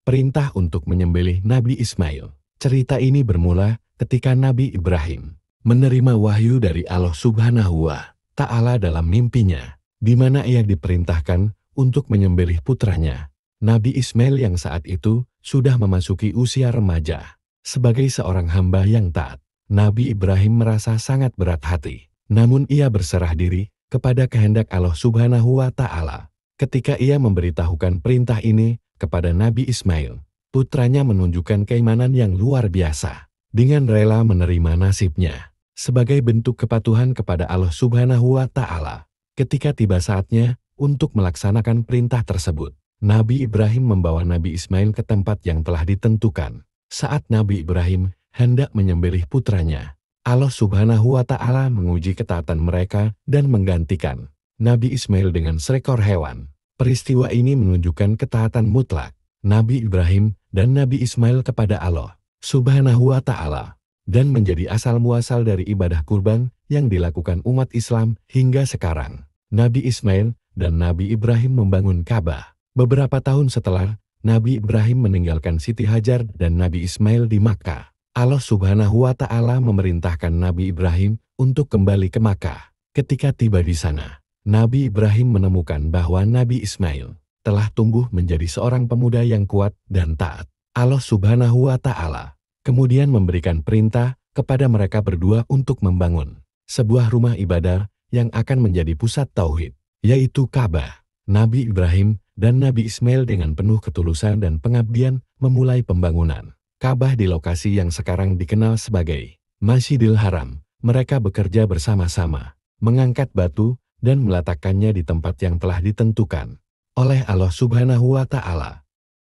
perintah untuk menyembelih Nabi Ismail. Cerita ini bermula ketika Nabi Ibrahim menerima wahyu dari Allah Subhanahu wa Ta'ala dalam mimpinya, di mana ia diperintahkan untuk menyembelih putranya, Nabi Ismail yang saat itu sudah memasuki usia remaja. Sebagai seorang hamba yang taat, Nabi Ibrahim merasa sangat berat hati. Namun ia berserah diri kepada kehendak Allah Subhanahu wa Ta'ala. Ketika ia memberitahukan perintah ini kepada Nabi Ismail, putranya menunjukkan keimanan yang luar biasa. Dengan rela menerima nasibnya sebagai bentuk kepatuhan kepada Allah Subhanahu wa Ta'ala. Ketika tiba saatnya untuk melaksanakan perintah tersebut, Nabi Ibrahim membawa Nabi Ismail ke tempat yang telah ditentukan. Saat Nabi Ibrahim hendak menyembelih putranya, Allah Subhanahu wa Ta'ala menguji ketaatan mereka dan menggantikan Nabi Ismail dengan seekor hewan. Peristiwa ini menunjukkan ketaatan mutlak Nabi Ibrahim dan Nabi Ismail kepada Allah Subhanahu wa Ta'ala, dan menjadi asal muasal dari ibadah kurban yang dilakukan umat Islam hingga sekarang. Nabi Ismail dan Nabi Ibrahim membangun Ka'bah. Beberapa tahun setelah Nabi Ibrahim meninggalkan Siti Hajar dan Nabi Ismail di Makkah, Allah Subhanahu wa Ta'ala memerintahkan Nabi Ibrahim untuk kembali ke Makkah. Ketika tiba di sana, Nabi Ibrahim menemukan bahwa Nabi Ismail telah tumbuh menjadi seorang pemuda yang kuat dan taat. Allah Subhanahu wa Ta'ala kemudian memberikan perintah kepada mereka berdua untuk membangun sebuah rumah ibadah yang akan menjadi pusat tauhid, yaitu Ka'bah. Nabi Ibrahim dan Nabi Ismail dengan penuh ketulusan dan pengabdian memulai pembangunan Ka'bah di lokasi yang sekarang dikenal sebagai Masjidil Haram. Mereka bekerja bersama-sama, mengangkat batu dan meletakkannya di tempat yang telah ditentukan oleh Allah Subhanahu wa Ta'ala.